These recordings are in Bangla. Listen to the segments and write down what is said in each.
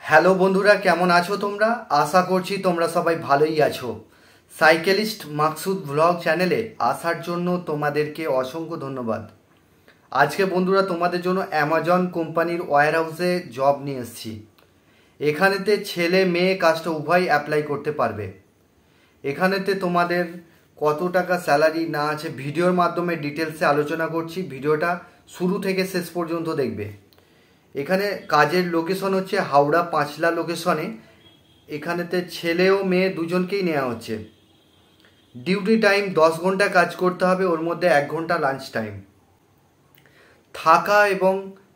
হ্যালো বন্ধুরা, কেমন আছো তোমরা? আশা করছি তোমরা সবাই ভালোই আছো। সাইকেলিস্ট মাকসুদ ব্লগ চ্যানেলে আসার জন্য তোমাদেরকে অসংখ্য ধন্যবাদ। আজকে বন্ধুরা তোমাদের জন্য অ্যামাজন কোম্পানির ওয়্যার হাউসে জব নিয়ে এসেছি। এখানেতে ছেলে মেয়ে কাজটা উভয় অ্যাপ্লাই করতে পারবে। এখানেতে তোমাদের কত টাকা স্যালারি না আছে ভিডিওর মাধ্যমে ডিটেলসে আলোচনা করছি। ভিডিওটা শুরু থেকে শেষ পর্যন্ত দেখবে। এখানে কাজের লোকেশন হচ্ছে হাওড়া পাঁচলা লোকেশনে। এখানেতে ছেলে ও মেয়ে দুজনকেই নেওয়া হচ্ছে। ডিউটি টাইম 10 ঘন্টা কাজ করতে হবে, ওর মধ্যে 1 ঘন্টা লাঞ্চ টাইম।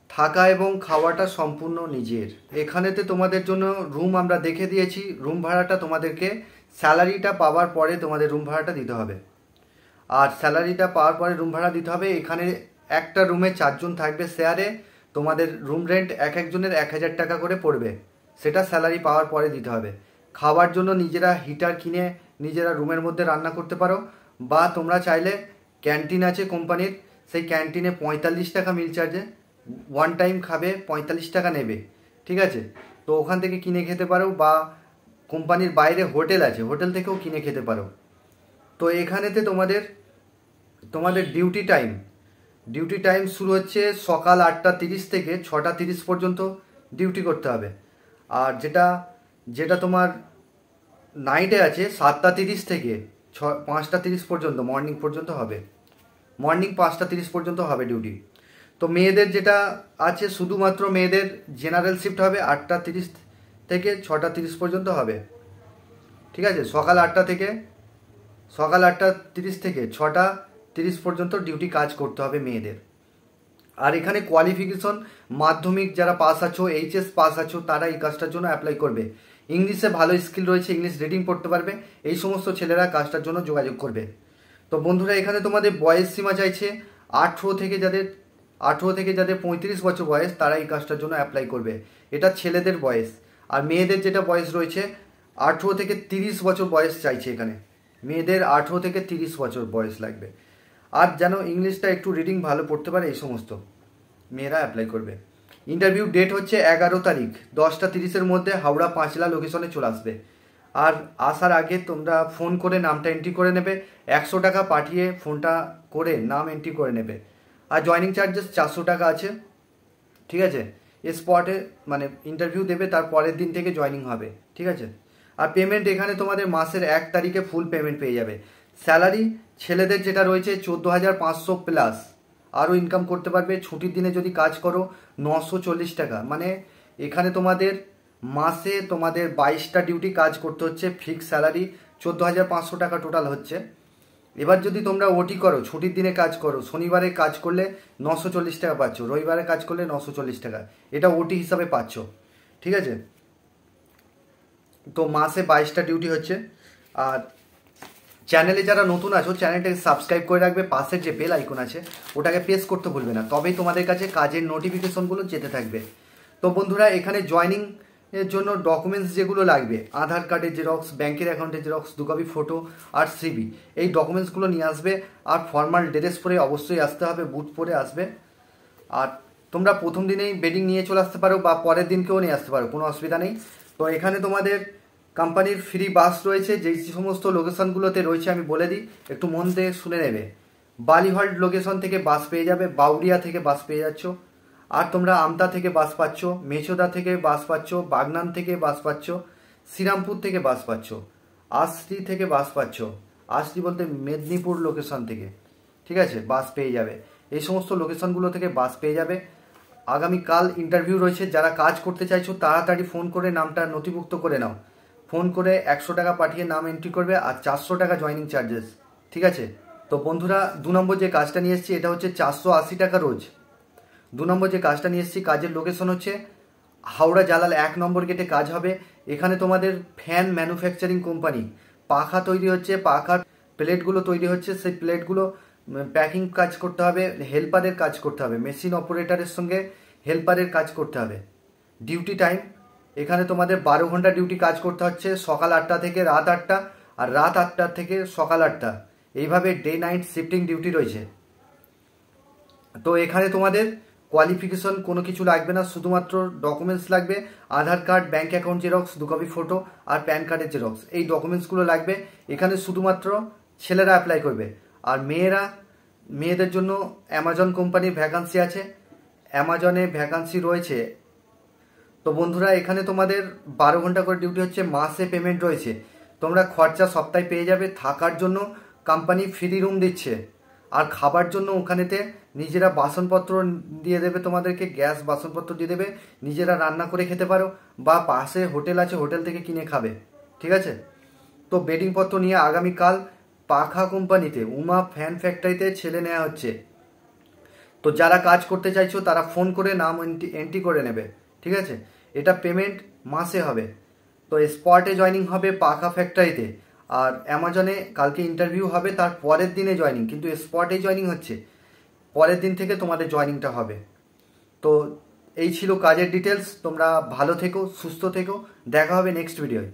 থাকা এবং খাওয়াটা সম্পূর্ণ নিজের। এখানেতে তোমাদের জন্য রুম আমরা দেখে দিয়েছি। রুম ভাড়াটা তোমাদেরকে স্যালারিটা পাওয়ার পরে তোমাদের রুম ভাড়াটা দিতে হবে। আর স্যালারিটা পাওয়ার পরে রুম ভাড়া দিতে হবে। এখানে একটা রুমে 4 জন থাকবে শেয়ারে। তোমাদের রুম রেন্ট এক একজনের 1000 টাকা করে পড়বে, সেটা স্যালারি পাওয়ার পরে দিতে হবে। খাওয়ার জন্য নিজেরা হিটার কিনে নিজেরা রুমের মধ্যে রান্না করতে পারো, বা তোমরা চাইলে ক্যান্টিন আছে কোম্পানির, সেই ক্যান্টিনে 45 টাকা মিল চার্জে ওয়ান টাইম খাবে, 45 টাকা নেবে, ঠিক আছে? তো ওখান থেকে কিনে খেতে পারো, বা কোম্পানির বাইরে হোটেল আছে, হোটেল থেকেও কিনে খেতে পারো। তো এখানেতে তোমাদের ডিউটি টাইম শুরু হচ্ছে সকাল 8:30 থেকে 6:30 পর্যন্ত ডিউটি করতে হবে। আর যেটা তোমার নাইটে আছে 7:30 থেকে 5:30 পর্যন্ত মর্নিং পর্যন্ত হবে। মর্নিং 5:30 পর্যন্ত হবে ডিউটি। তো মেয়েদের যেটা আছে, শুধুমাত্র মেয়েদের জেনারেল শিফট হবে, 8:30 থেকে 6:30 পর্যন্ত হবে, ঠিক আছে? সকাল 8:30 থেকে 6:30 পর্যন্ত ডিউটি কাজ করতে হবে মেয়েদের। আর এখানে কোয়ালিফিকেশন মাধ্যমিক যারা পাস আছো, এইচএস পাস আছো, তারা এই কাজটার জন্য অ্যাপ্লাই করবে। ইংলিশে ভালো স্কিল রয়েছে, ইংলিশ রিডিং পড়তে পারবে, এই সমস্ত ছেলেরা কাজটার জন্য যোগাযোগ করবে। তো বন্ধুরা, এখানে তোমাদের বয়স সীমা চাইছে 18 থেকে যাদের 35 বছর বয়স, তারা এই কাজটার জন্য অ্যাপ্লাই করবে। এটা ছেলেদের বয়স। আর মেয়েদের যেটা বয়স রয়েছে 18 থেকে 30 বছর বয়স চাইছে। এখানে মেয়েদের 18 থেকে 30 বছর বয়স লাগবে। আর যেন ইংলিশটা একটু রিডিং ভালো পড়তে পারে, এই সমস্ত মেয়েরা অ্যাপ্লাই করবে। ইন্টারভিউ ডেট হচ্ছে 11 তারিখ 10:30-এর মধ্যে হাওড়া পাঁচলা লোকেশনে চলে আসবে। আর আসার আগে তোমরা ফোন করে নামটা এন্ট্রি করে নেবে। 100 টাকা পাঠিয়ে ফোনটা করে নাম এন্ট্রি করে নেবে। আর জয়নিং চার্জেস 400 টাকা আছে, ঠিক আছে? স্পটে মানে ইন্টারভিউ দেবে, তার পরের দিন থেকে জয়নিং হবে, ঠিক আছে? আর পেমেন্ট এখানে তোমাদের মাসের 1 তারিখে ফুল পেমেন্ট পেয়ে যাবে। স্যালারি ছেলেদের যেটা রয়েছে 14,500 প্লাস, আরও ইনকাম করতে পারবে। ছুটির দিনে যদি কাজ করো 940 টাকা, মানে এখানে তোমাদের মাসে 22টা ডিউটি কাজ করতে হচ্ছে। ফিক্স স্যালারি 14,500 টাকা টোটাল হচ্ছে। এবার যদি তোমরা ওটি করো, ছুটির দিনে কাজ করো, শনিবারে কাজ করলে 940 টাকা পাচ্ছ, রবিবারে কাজ করলে 940 টাকা, এটা ওটি হিসাবে পাচ্ছ, ঠিক আছে? তো মাসে 22টা ডিউটি হচ্ছে। আর চ্যানেলে যারা নতুন আছো, চ্যানেলটাকে সাবস্ক্রাইব করে রাখবে। পাশের যে বেল আইকন আছে ওটাকে প্রেস করতে ভুলবে না, তবেই তোমাদের কাছে কাজের নোটিফিকেশনগুলো যেতে থাকবে। তো বন্ধুরা, এখানে জয়নিং এর জন্য ডকুমেন্টস যেগুলো লাগবে, আধার কার্ডের জেরক্স, ব্যাংকের অ্যাকাউন্টের জেরক্স, 2 কপি ফটো আর সিভি, এই ডকুমেন্টসগুলো নিয়ে আসবে। আর ফর্মাল ড্রেস পরে অবশ্যই আসতে হবে, বুট পরে আসবে। আর তোমরা প্রথম দিনেই বেডিং নিয়ে চলে আসতে পারো, বা পরের দিনকেও নিয়ে আসতে পারো, কোনো অসুবিধা নেই। তো এখানে তোমাদের কোম্পানির ফ্রি বাস রয়েছে। যেই সমস্ত লোকেশনগুলোতে রয়েছে আমি বলে দিই, একটু মন দিয়ে শুনে নেবে। বালিহল্ট লোকেশন থেকে বাস পেয়ে যাবে, বাউরিয়া থেকে বাস পেয়ে যাচ্ছ। আর তোমরা আমতা থেকে বাস পাচ্ছ, মেছোদা থেকে বাস পাচ্ছ, বাগনান থেকে বাস পাচ্ছ, শ্রীরামপুর থেকে বাস পাচ্ছ, আশরি থেকে বাস পাচ্ছ। আশরি বলতে মেদিনীপুর লোকেশন থেকে, ঠিক আছে, বাস পেয়ে যাবে। এই সমস্ত লোকেশনগুলো থেকে বাস পেয়ে যাবে। আগামীকাল ইন্টারভিউ রয়েছে। যারা কাজ করতে চাইছো তাড়াতাড়ি ফোন করে নামটা নথিভুক্ত করে নাও। ফোন করে 100 টাকা পাঠিয়ে নাম এন্ট্রি করবে, আর 400 টাকা জয়নিং চার্জেস, ঠিক আছে? তো বন্ধুরা, 2 নম্বর যে কাজটা নিয়ে এসেছি এটা হচ্ছে 480 টাকা রোজ। 2 নম্বর যে কাজটা নিয়ে এসেছি, কাজের লোকেশন হচ্ছে হাওড়া জালাল 1 নম্বর গেটে কাজ হবে। এখানে তোমাদের ফ্যান ম্যানুফ্যাকচারিং কোম্পানি, পাখা তৈরি হচ্ছে, পাখার প্লেটগুলো তৈরি হচ্ছে, সেই প্লেটগুলো প্যাকিং কাজ করতে হবে, হেল্পারের কাজ করতে হবে, মেশিন অপারেটরের সঙ্গে হেল্পারের কাজ করতে হবে। ডিউটি টাইম এখানে তোমাদের 12 ঘন্টা ডিউটি কাজ করতে হচ্ছে, সকাল 8টা থেকে রাত 8টা, আর রাত 8টা থেকে সকাল 8টা, এইভাবে ডে নাইট শিফটিং ডিউটি রয়েছে। তো এখানে তোমাদের কোয়ালিফিকেশন কোনো কিছু লাগবে না, শুধুমাত্র ডকুমেন্টস লাগবে, Aadhaar card, bank account xerox, 2 copy photo আর প্যান কার্ডের জেরক্স। এই ডকুমেন্টসগুলো লাগবে। এখানে শুধুমাত্র ছেলেরা অ্যাপ্লাই করবে। আর মেয়েদের জন্য অ্যামাজন কোম্পানির ভ্যাকান্সি আছে, অ্যামাজনে ভ্যাকান্সি রয়েছে। তো বন্ধুরা, এখানে তোমাদের 12 ঘন্টা করে ডিউটি হচ্ছে, মাসে পেমেন্ট রয়েছে। তোমরা খরচা সপ্তাহে পেয়ে যাবে। থাকার জন্য কোম্পানি ফ্রি রুম দিচ্ছে, আর খাবার জন্য ওখানেতে নিজেরা বাসনপত্র দিয়ে দেবে, তোমাদেরকে গ্যাস বাসনপত্র দিয়ে দেবে, নিজেরা রান্না করে খেতে পারো, বা পাশে হোটেল আছে, হোটেল থেকে কিনে খাবে। ঠিক আছে? তো বেডিংপত্র নিয়ে আগামীকাল পাখা কোম্পানিতে, উমা ফ্যান ফ্যাক্টরিতে ছেলে নেওয়া হচ্ছে। তো যারা কাজ করতে চাইছো তারা ফোন করে নাম এন্ট্রি করে নেবে। ঠিক আছে? এটা পেমেন্ট মাসে হবে। তো স্পটে জয়নিং হবে পাখা ফ্যাক্টরিতে, আর অ্যামাজনে কালকে ইন্টারভিউ হবে, তার পরের দিনে জয়নিং, কিন্তু স্পটে জয়নিং হচ্ছে, পরের দিন থেকে তোমাদের জয়নিংটা হবে। তো এই ছিল কাজের ডিটেলস। তোমরা ভালো থেকো, সুস্থ থেকো, দেখা হবে নেক্সট ভিডিওয়।